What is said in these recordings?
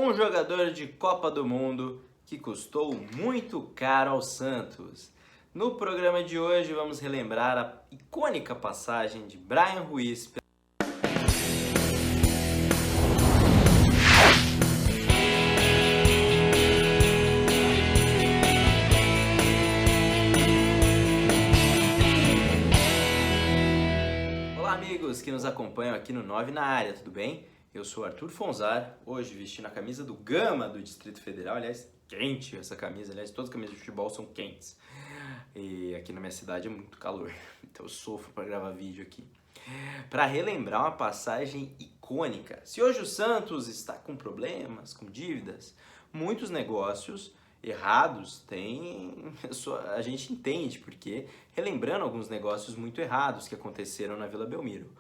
um jogador de Copa do Mundo que custou muito caro ao Santos. No programa de hoje vamos relembrar a icônica passagem de Bryan Ruiz. Olá amigos que nos acompanham aqui no 9 na área, tudo bem? Eu sou Arthur Fonzar, hoje vestindo a camisa do Gama do Distrito Federal, aliás, quente essa camisa, aliás, todas as camisas de futebol são quentes. E aqui na minha cidade é muito calor, então eu sofro para gravar vídeo aqui. Para relembrar uma passagem icônica. Se hoje o Santos está com problemas, com dívidas, muitos negócios errados têm, a gente entende, porque relembrando alguns negócios muito errados que aconteceram na Vila Belmiro.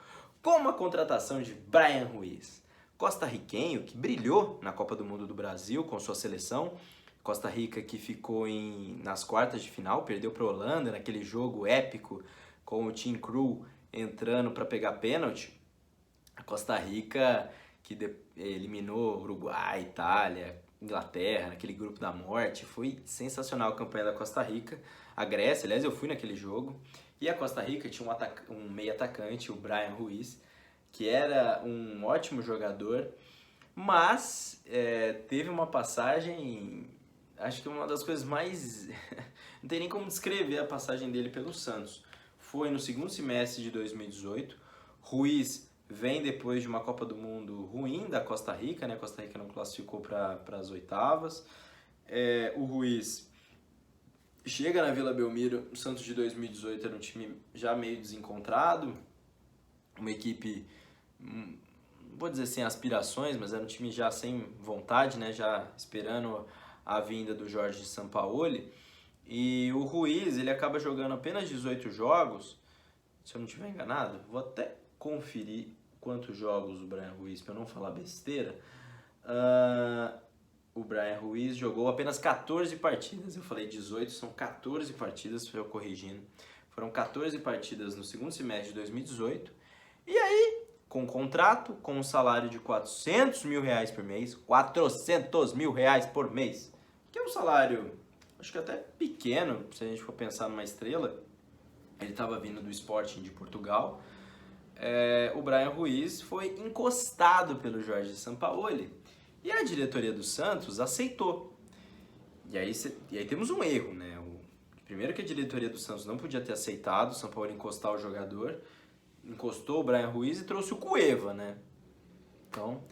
Como a contratação de Bryan Ruiz, costarriquenho que brilhou na Copa do Mundo do Brasil com sua seleção. Costa Rica que ficou nas quartas de final, perdeu para a Holanda naquele jogo épico com o Tim Krul entrando para pegar pênalti. A Costa Rica que eliminou Uruguai, Itália, Inglaterra, naquele grupo da morte. Foi sensacional a campanha da Costa Rica. A Grécia, aliás, eu fui naquele jogo. E a Costa Rica tinha um meio atacante, o Bryan Ruiz, que era um ótimo jogador, mas teve uma passagem, acho que uma das coisas mais... não tem nem como descrever a passagem dele pelo Santos. Foi no segundo semestre de 2018, Ruiz vem depois de uma Copa do Mundo ruim da Costa Rica, né? A Costa Rica não classificou para as oitavas. O Ruiz chega na Vila Belmiro. O Santos de 2018 era um time já meio desencontrado, uma equipe, não vou dizer sem aspirações, mas era um time já sem vontade, né? Já esperando a vinda do Jorge Sampaoli. E o Ruiz, ele acaba jogando apenas 18 jogos, se eu não estiver enganado. Vou até conferir quantos jogos o Bryan Ruiz, para eu não falar besteira. O Bryan Ruiz jogou apenas 14 partidas. Eu falei 18, são 14 partidas, foi eu corrigindo. Foram 14 partidas no segundo semestre de 2018. E aí, com contrato, com um salário de R$400 mil por mês, R$400 mil por mês, que é um salário, acho que até pequeno, se a gente for pensar numa estrela. Ele estava vindo do Sporting de Portugal. O Bryan Ruiz foi encostado pelo Jorge Sampaoli e a diretoria do Santos aceitou. E aí temos um erro, né? Primeiro que a diretoria do Santos não podia ter aceitado o Sampaoli encostar o jogador, encostou o Bryan Ruiz e trouxe o Cueva, né? Então,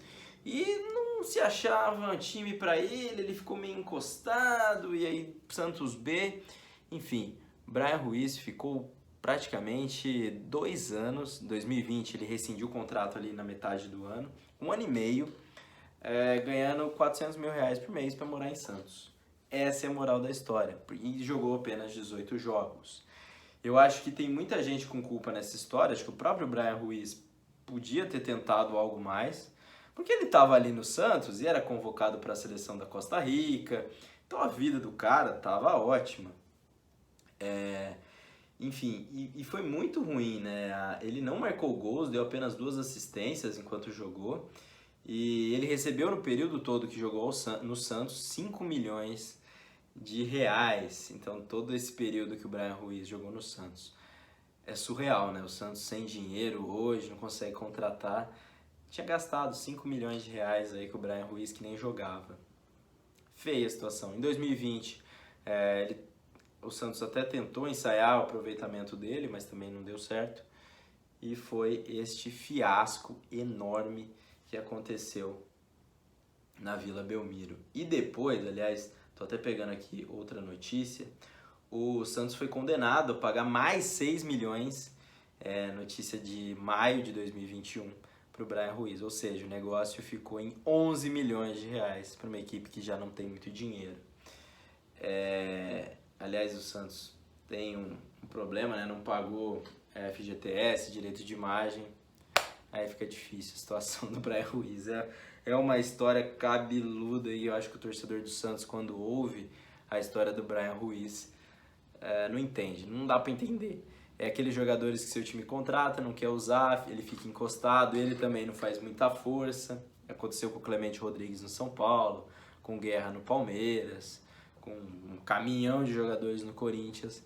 e não se achava um time para ele ficou meio encostado, e aí Santos B, enfim, Bryan Ruiz ficou praticamente 2 anos, 2020 ele rescindiu o contrato ali na metade do ano, 1 ano e meio, ganhando R$400 mil por mês para morar em Santos. Essa é a moral da história, e jogou apenas 18 jogos. Eu acho que tem muita gente com culpa nessa história, acho que o próprio Bryan Ruiz podia ter tentado algo mais, porque ele estava ali no Santos e era convocado para a seleção da Costa Rica, então a vida do cara estava ótima. Enfim, e foi muito ruim, né? Ele não marcou gols, deu apenas 2 assistências enquanto jogou, e ele recebeu no período todo que jogou no Santos 5 milhões de reais. Então todo esse período que o Bryan Ruiz jogou no Santos é surreal, né? O Santos sem dinheiro hoje, não consegue contratar. Tinha gastado 5 milhões de reais aí com o Bryan Ruiz, que nem jogava. Feia a situação. Em 2020, o Santos até tentou ensaiar o aproveitamento dele, mas também não deu certo. E foi este fiasco enorme que aconteceu na Vila Belmiro. E depois, aliás, tô até pegando aqui outra notícia, o Santos foi condenado a pagar mais 6 milhões, notícia de maio de 2021, para o Bryan Ruiz. Ou seja, o negócio ficou em 11 milhões de reais para uma equipe que já não tem muito dinheiro. Aliás, o Santos tem um problema, né? Não pagou FGTS, direito de imagem. Aí fica difícil a situação do Bryan Ruiz. É uma história cabeluda e eu acho que o torcedor do Santos, quando ouve a história do Bryan Ruiz, não entende, não dá para entender. É aqueles jogadores que seu time contrata, não quer usar, ele fica encostado, ele também não faz muita força. Aconteceu com o Clemente Rodrigues no São Paulo, com Guerra no Palmeiras, com um caminhão de jogadores no Corinthians.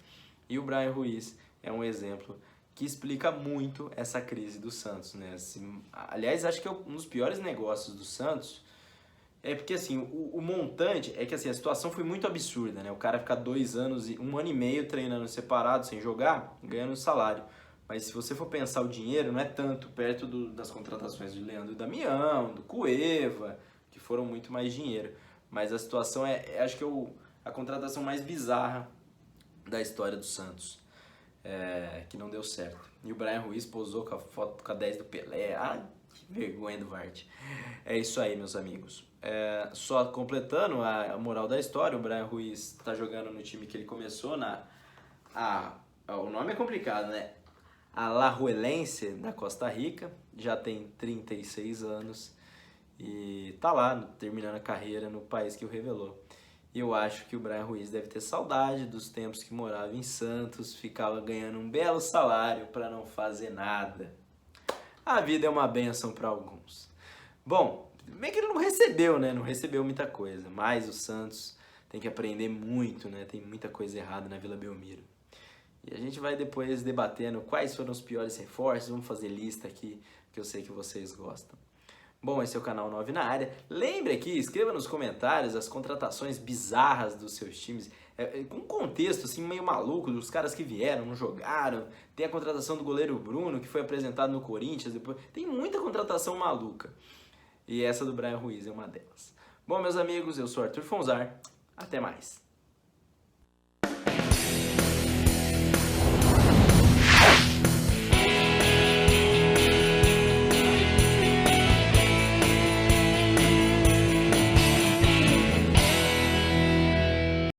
E o Bryan Ruiz é um exemplo que explica muito essa crise do Santos, né? Assim, aliás, acho que é um dos piores negócios do Santos. É porque assim, o montante é que assim, a situação foi muito absurda, né? O cara ficar 2 anos e 1 ano e meio treinando separado, sem jogar, ganhando salário. Mas se você for pensar o dinheiro, não é tanto perto das contratações de Leandro Damião, do Cueva, que foram muito mais dinheiro. Mas a situação acho que a contratação mais bizarra da história do Santos, que não deu certo. E o Bryan Ruiz posou com a foto com a 10 do Pelé. Ai, que vergonha do Vart. É isso aí, meus amigos. Só completando a moral da história, o Bryan Ruiz está jogando no time que ele começou o nome é complicado, né? Alajuelense da Costa Rica, já tem 36 anos e tá lá terminando a carreira no país que o revelou. E eu acho que o Bryan Ruiz deve ter saudade dos tempos que morava em Santos, ficava ganhando um belo salário para não fazer nada. A vida é uma bênção para alguns. Bom, bem que ele não recebeu, né? Não recebeu muita coisa, mas o Santos tem que aprender muito, né? Tem muita coisa errada na Vila Belmiro. E a gente vai depois debatendo quais foram os piores reforços, vamos fazer lista aqui, que eu sei que vocês gostam. Bom, esse é o canal 9 na área. Lembre aqui, escreva nos comentários as contratações bizarras dos seus times, com um contexto assim meio maluco, dos caras que vieram, não jogaram. Tem a contratação do goleiro Bruno, que foi apresentado no Corinthians, depois tem muita contratação maluca. E essa do Bryan Ruiz é uma delas. Bom, meus amigos, eu sou Arthur Fonzar, até mais.